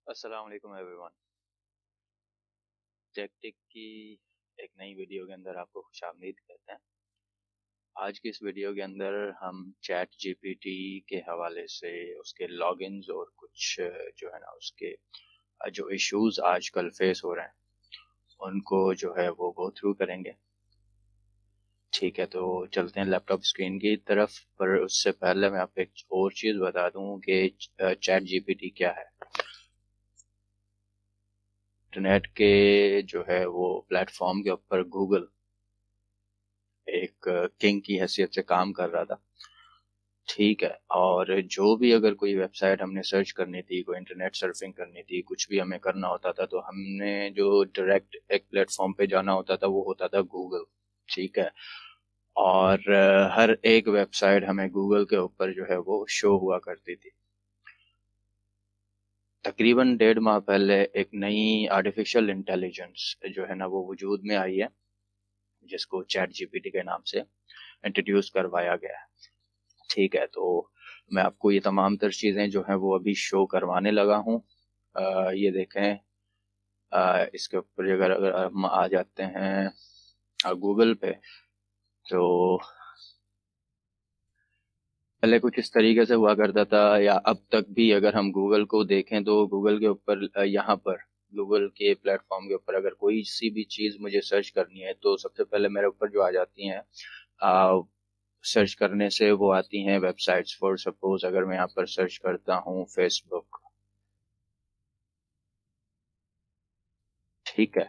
अस्सलाम वालेकुम everyone. Take की एक नई वीडियो के अंदर आपको खुशामदीद कहते हैं। आज की इस वीडियो के अंदर हम चैट जीपीटी के हवाले से उसके लॉगिन्स और कुछ जो है ना उसके जो इश्यूज आजकल फेस हो रहे हैं उनको जो है वो गो थ्रू करेंगे। ठीक है, तो चलते हैं लैपटॉप स्क्रीन की तरफ। पर उससे पहले मैं आपको एक और चीज़ बता दूं कि चैट जीपीटी क्या है। इंटरनेट के जो है वो प्लेटफॉर्म के ऊपर गूगल एक किंग की हैसियत से काम कर रहा था। ठीक है, और जो भी अगर कोई वेबसाइट हमने सर्च करनी थी, कोई इंटरनेट सर्फिंग करनी थी, कुछ भी हमें करना होता था, तो हमने जो डायरेक्ट एक प्लेटफॉर्म पे जाना होता था वो होता था गूगल। ठीक है, और हर एक वेबसाइट हमें गूगल के ऊपर जो है वो शो हुआ करती थी। तकरीबन 1.5 माह पहले एक नई आर्टिफिशियल इंटेलिजेंस जो है ना वो वजूद में आई है, जिसको चैट जीपीटी के नाम से इंट्रोड्यूस करवाया गया है। ठीक है, तो मैं आपको ये तमाम तर चीज़ें जो हैं वो अभी शो करवाने लगा हूँ। ये देखें, इसके ऊपर अगर अगर हम आ जाते हैं गूगल पे, तो पहले कुछ इस तरीके से हुआ करता था, या अब तक भी अगर हम गूगल को देखें तो गूगल के ऊपर यहाँ पर गूगल के प्लेटफॉर्म के ऊपर अगर कोई सी भी चीज़ मुझे सर्च करनी है तो सबसे पहले मेरे ऊपर जो आ जाती हैं सर्च करने से वो आती हैं वेबसाइट्स। फॉर सपोज अगर मैं यहाँ पर सर्च करता हूँ फेसबुक। ठीक है,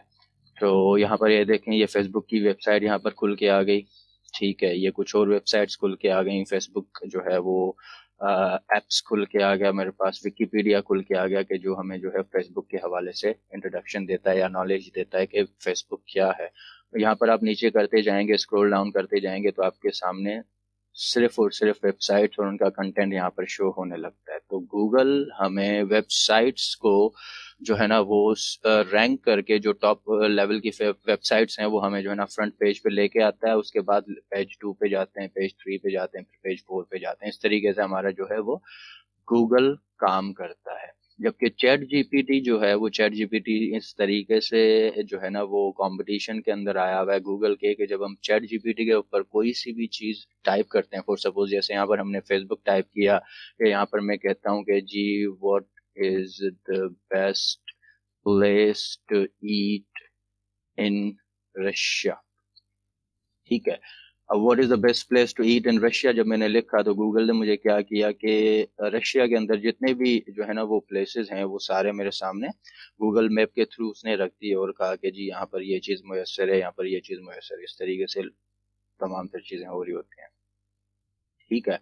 तो यहाँ पर ये देखें, ये फेसबुक की वेबसाइट यहाँ पर खुल के आ गई। ठीक है, ये कुछ और वेबसाइट्स खुल के आ गई। फेसबुक जो है वो एप्स खुल के आ गया मेरे पास। विकिपीडिया खुल के आ गया कि जो हमें जो है फेसबुक के हवाले से इंट्रोडक्शन देता है या नॉलेज देता है कि फेसबुक क्या है। यहाँ पर आप नीचे करते जाएंगे, स्क्रॉल डाउन करते जाएंगे, तो आपके सामने सिर्फ और सिर्फ वेबसाइट्स और उनका कंटेंट यहाँ पर शो होने लगता है। तो गूगल हमें वेबसाइट्स को जो है ना वो रैंक करके जो टॉप लेवल की वेबसाइट्स हैं वो हमें जो है ना फ्रंट पेज पे लेके आता है। उसके बाद पेज 2 पे जाते हैं, पेज 3 पे जाते हैं, फिर पेज 4 पे जाते हैं। इस तरीके से हमारा जो है वो गूगल काम करता है। जबकि चैट जीपीटी जो है वो चैट जीपीटी इस तरीके से जो है ना वो कंपटीशन के अंदर आया हुआ है गूगल के, कि जब हम चैट जीपीटी के ऊपर कोई सी भी चीज टाइप करते हैं, फॉर सपोज जैसे यहाँ पर हमने फेसबुक टाइप किया, कि यहाँ पर मैं कहता हूँ कि जी what is the best place to eat in Russia. ठीक है, अब what is the best place to eat in Russia जब मैंने लिखा, तो गूगल ने मुझे क्या किया कि रशिया के अंदर जितने भी जो है ना वो प्लेसेस हैं वो सारे मेरे सामने गूगल मैप के थ्रू उसने रख दिए और कहा कि जी यहाँ पर ये चीज़ मुयसर है, यहाँ पर ये चीज़ मुयसर है। इस तरीके से तमाम तर चीज़ें हो रही होती हैं। ठीक है,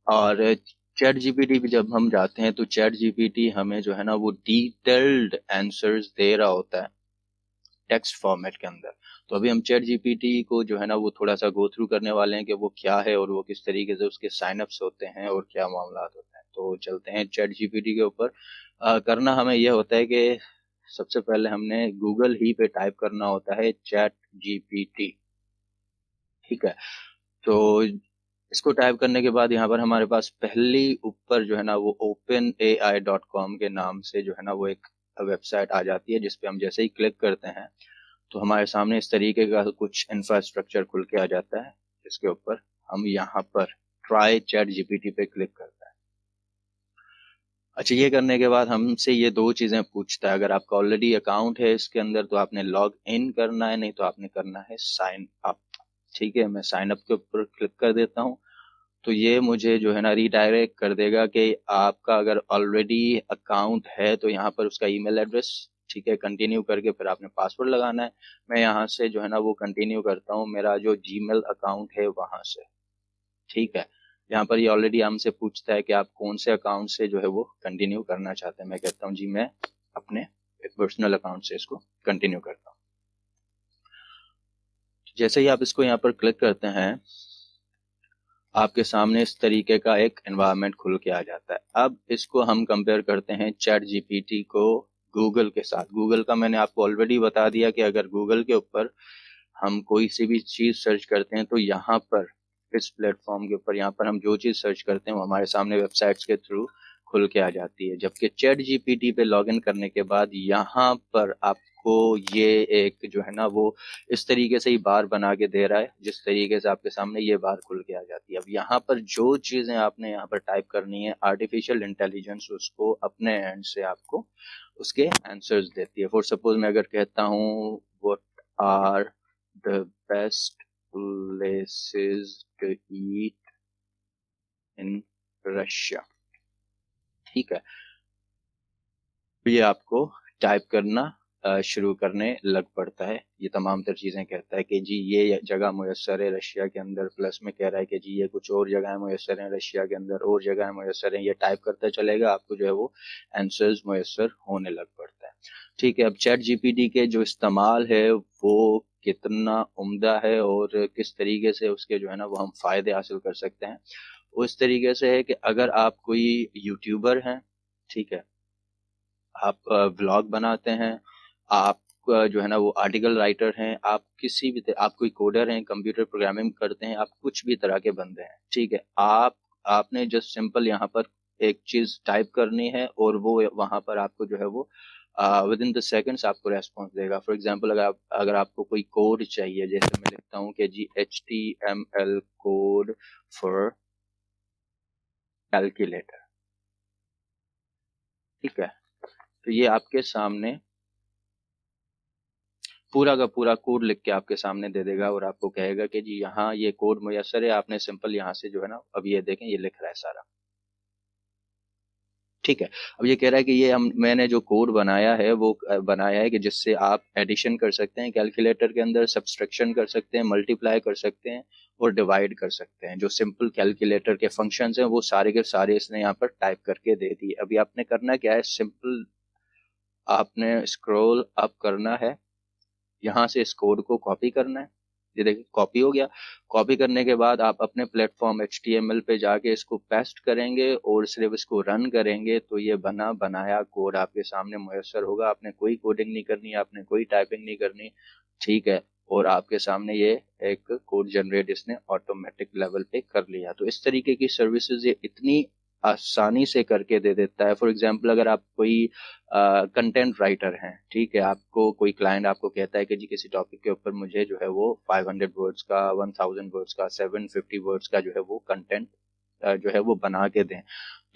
और चैट जीपीटी पे जब हम जाते हैं तो चैट जीपीटी हमें जो है ना वो डिटेल्ड आंसर्स दे रहा होता है टेक्स्ट फॉर्मेट के अंदर। तो अभी हम चैट जीपीटी को जो है ना वो थोड़ा सा गो थ्रू करने वाले हैं कि वो क्या है और वो किस तरीके से उसके साइन अप्स होते हैं और क्या मामला होते हैं। तो चलते हैं चैट जीपीटी के ऊपर। करना हमें यह होता है कि सबसे पहले हमने गूगल ही पे टाइप करना होता है चैट जीपीटी। ठीक है, तो इसको टाइप करने के बाद यहाँ पर हमारे पास पहली ऊपर जो है ना वो openai.com के नाम से जो है ना वो एक वेबसाइट आ जाती है, जिसपे हम जैसे ही क्लिक करते हैं तो हमारे सामने इस तरीके का कुछ इंफ्रास्ट्रक्चर खुल के आ जाता है, जिसके ऊपर हम यहाँ पर ट्राई चैट जीपीटी पे क्लिक करते हैं। अच्छा, ये करने के बाद हमसे ये दो चीजें पूछता है। अगर आपका ऑलरेडी अकाउंट है इसके अंदर तो आपने लॉग इन करना है, नहीं तो आपने करना है साइन अप। ठीक है, मैं साइन अप के ऊपर क्लिक कर देता हूँ। तो ये मुझे जो है ना रीडायरेक्ट कर देगा कि आपका अगर ऑलरेडी अकाउंट है तो यहाँ पर उसका ईमेल एड्रेस, ठीक है, कंटिन्यू करके फिर आपने पासवर्ड लगाना है। मैं यहाँ से जो है ना वो कंटिन्यू करता हूँ मेरा जो जीमेल अकाउंट है वहां से। ठीक है, यहाँ पर ये ऑलरेडी हमसे पूछता है कि आप कौन से अकाउंट से जो है वो कंटिन्यू करना चाहते हैं। मैं कहता हूँ जी मैं अपने एक पर्सनल अकाउंट से इसको कंटिन्यू करता हूँ। जैसे ही आप इसको यहाँ पर क्लिक करते हैं आपके सामने इस तरीके का एक एनवायरनमेंट खुल के आ जाता है। अब इसको हम कंपेयर करते हैं चैट जीपीटी को गूगल के साथ। गूगल का मैंने आपको ऑलरेडी बता दिया कि अगर गूगल के ऊपर हम कोई सी भी चीज सर्च करते हैं तो यहाँ पर इस प्लेटफॉर्म के ऊपर यहाँ पर हम जो चीज सर्च करते हैं वो हमारे सामने वेबसाइट्स के थ्रू खुल के आ जाती है। जबकि चैट जीपीटी पे लॉगिन करने के बाद यहाँ पर आपको ये एक जो है ना वो इस तरीके से ही बार बना के दे रहा है, जिस तरीके से आपके सामने ये बार खुल के आ जाती है। अब यहाँ पर जो चीजें आपने यहाँ पर टाइप करनी है, आर्टिफिशियल इंटेलिजेंस उसको अपने एंड से आपको उसके आंसर्स देती है। फॉर सपोज मैं अगर कहता हूँ what are the best places to eat in Russia, ठीक है, तो ये आपको टाइप करना शुरू करने लग पड़ता है। ये तमाम तर चीज़ें कहता है कि जी ये जगह मुयस्सर है रशिया के अंदर, प्लस में कह रहा है कि जी ये कुछ और जगह मुयस्सर हैं रशिया के अंदर, और जगह मुयस्सर हैं। ये टाइप करता चलेगा, आपको जो है वो आंसर्स मुयस्सर होने लग पड़ता है। ठीक है, अब चैट जीपीटी के जो इस्तेमाल है वो कितना उम्दा है और किस तरीके से उसके जो है ना वो हम फ़ायदे हासिल कर सकते हैं, उस तरीके से है कि अगर आप कोई यूट्यूबर हैं, ठीक है, आप व्लॉग बनाते हैं, आप जो है ना वो आर्टिकल राइटर हैं, आप किसी भी आप कोई कोडर हैं, कंप्यूटर प्रोग्रामिंग करते हैं, आप कुछ भी तरह के बंदे हैं, ठीक है, आपने जस्ट सिंपल यहाँ पर एक चीज टाइप करनी है और वो वहां पर आपको जो है वो विद इन द सेकेंड्स आपको रेस्पॉन्स देगा। फॉर एग्जांपल अगर आपको कोई कोड चाहिए, जैसे मैं लिखता हूँ कि जी HTML कोड फॉर कैलकुलेटर, ठीक है, तो ये आपके सामने पूरा का पूरा कोड लिख के आपके सामने दे देगा और आपको कहेगा कि जी यहाँ ये कोड मुयस्सर है, आपने सिंपल यहाँ से जो है ना, अब ये देखें ये लिख रहा है सारा, ठीक है। अब ये कह रहा है कि ये मैंने जो कोड बनाया है वो बनाया है कि जिससे आप एडिशन कर सकते हैं कैलकुलेटर के अंदर, सब्सट्रैक्शन कर सकते हैं, मल्टीप्लाई कर सकते हैं और डिवाइड कर सकते हैं। जो सिंपल कैलकुलेटर के फंक्शंस हैं वो सारे के सारे इसने यहाँ पर टाइप करके दे दिए। अभी आपने करना क्या है, सिंपल आपने स्क्रॉल अप करना है, यहाँ से इस कोड को कॉपी करना है। ये देखिए कॉपी हो गया। कॉपी करने के बाद आप अपने प्लेटफॉर्म HTML पे जाके इसको पेस्ट करेंगे और सिर्फ इसको रन करेंगे तो ये बना बनाया कोड आपके सामने मुयस्सर होगा। आपने कोई कोडिंग नहीं करनी, आपने कोई टाइपिंग नहीं करनी, ठीक है, और आपके सामने ये एक कोड जनरेट इसने ऑटोमेटिक लेवल पे कर लिया। तो इस तरीके की सर्विसेज ये इतनी आसानी से करके दे देता है। फॉर एग्जाम्पल अगर आप कोई कंटेंट राइटर हैं, ठीक है, आपको कोई क्लाइंट आपको कहता है कि जी किसी टॉपिक के ऊपर मुझे जो है वो 500 वर्ड्स का, 1000 वर्ड्स का, 750 वर्ड्स का जो है वो कंटेंट जो है वो बना के दें,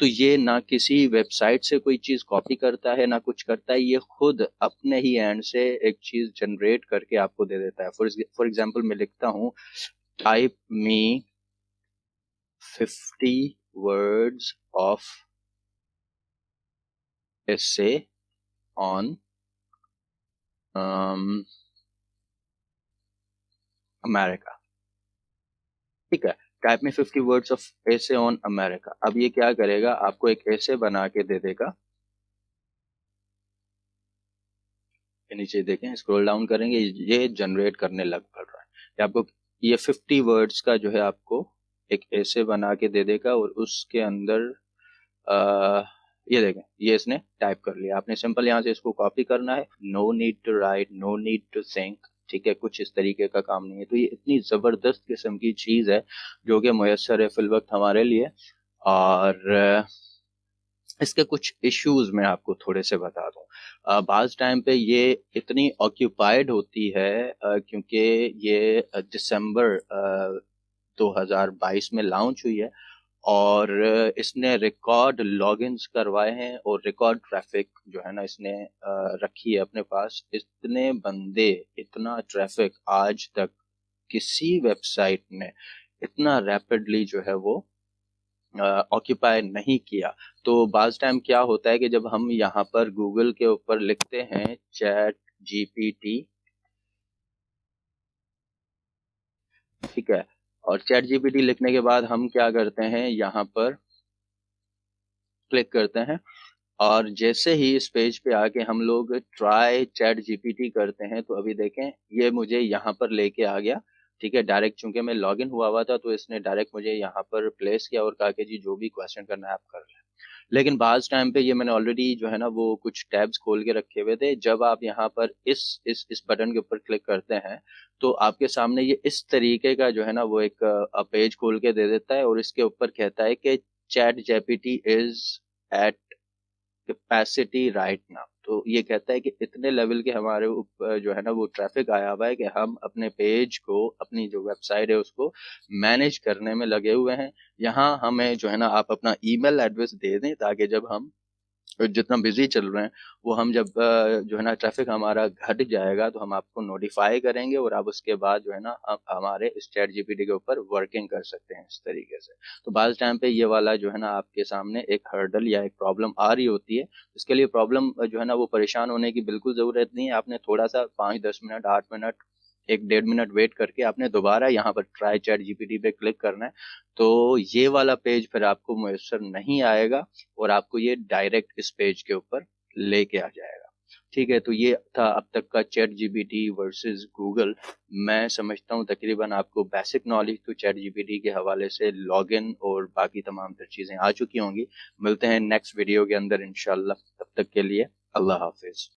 तो ये ना किसी वेबसाइट से कोई चीज कॉपी करता है ना कुछ करता है, ये खुद अपने ही एंड से एक चीज जनरेट करके आपको दे देता है। फॉर एग्जाम्पल मैं लिखता हूँ type me 50 words of essay on America, ठीक है, टाइप में 50 words of essay on America. अब ये क्या करेगा, आपको एक एसे बना के दे देगा। नीचे देखें, स्क्रॉल डाउन करेंगे, ये जनरेट करने लग पड़ रहा है। ये आपको ये 50 वर्ड्स का जो है आपको एक एसे बना के दे देगा और उसके अंदर ये देखें ये इसने टाइप कर लिया। आपने सिंपल यहाँ से इसको कॉपी करना है, no need to write, no need to think, ठीक है, कुछ इस तरीके का काम नहीं है। तो ये इतनी ज़बरदस्त किस्म की चीज़ है जो कि मुयस्सर है फिल वक्त हमारे लिए। और इसके कुछ इश्यूज मैं आपको थोड़े से बता दूं। बाज़ टाइम पे ये इतनी ऑक्यूपाइड होती है क्योंकि ये दिसंबर 2022 में लॉन्च हुई है और इसने रिकॉर्ड लॉगिन्स करवाए हैं और रिकॉर्ड ट्रैफिक जो है ना इसने रखी है अपने पास। इतने बंदे, इतना ट्रैफिक आज तक किसी वेबसाइट ने इतना रैपिडली जो है वो ऑक्यूपाई नहीं किया। तो बाज़ टाइम क्या होता है कि जब हम यहाँ पर गूगल के ऊपर लिखते हैं चैट जीपीटी, ठीक है, और चैट जीपीटी लिखने के बाद हम क्या करते हैं, यहाँ पर क्लिक करते हैं और जैसे ही इस पेज पे आके हम लोग ट्राई चैट जीपीटी करते हैं तो अभी देखें ये मुझे यहाँ पर लेके आ गया, ठीक है, डायरेक्ट, चूंकि मैं लॉगिन हुआ था तो इसने डायरेक्ट मुझे यहाँ पर प्लेस किया और कहा कि जी जो भी क्वेश्चन करना है आप कर लें। लेकिन बाज़ टाइम पे ये मैंने ऑलरेडी जो है ना वो कुछ टैब्स खोल के रखे हुए थे। जब आप यहाँ पर इस बटन के ऊपर क्लिक करते हैं तो आपके सामने ये इस तरीके का जो है ना वो एक पेज खोल के दे देता है और इसके ऊपर कहता है कि chat GPT is at capacity right now. तो ये कहता है कि इतने लेवल के हमारे ऊपर जो है ना वो ट्रैफिक आया हुआ है कि हम अपने पेज को, अपनी जो वेबसाइट है उसको मैनेज करने में लगे हुए हैं। यहाँ हमें जो है ना आप अपना ईमेल एड्रेस दे दें, ताकि जब हम जितना बिजी चल रहे हैं वो हम जब जो है ना ट्रैफिक हमारा घट जाएगा तो हम आपको नोटिफाई करेंगे, और आप उसके बाद जो है ना आप हमारे इस चैट जीपीटी के ऊपर वर्किंग कर सकते हैं इस तरीके से। तो बाज़ टाइम पे ये वाला जो है ना आपके सामने एक हर्डल या एक प्रॉब्लम आ रही होती है। इसके लिए प्रॉब्लम जो है ना वो परेशान होने की बिल्कुल ज़रूरत नहीं है। आपने थोड़ा सा 5-10 मिनट, 8 मिनट, 1-1.5 मिनट वेट करके आपने दोबारा यहाँ पर ट्राई चैट जीपीटी पे क्लिक करना है। तो ये वाला पेज फिर आपको मैसर नहीं आएगा और आपको ये डायरेक्ट इस पेज के ऊपर लेके आ जाएगा। ठीक है, तो ये था अब तक का चैट जीपीटी वर्सेस गूगल। मैं समझता हूँ तकरीबन आपको बेसिक नॉलेज तो चैट जीपीटी के हवाले से, लॉगिन और बाकी तमाम तर चीज़ें आ चुकी होंगी। मिलते हैं नेक्स्ट वीडियो के अंदर इंशाल्लाह। तब तक के लिए अल्लाह हाफिज।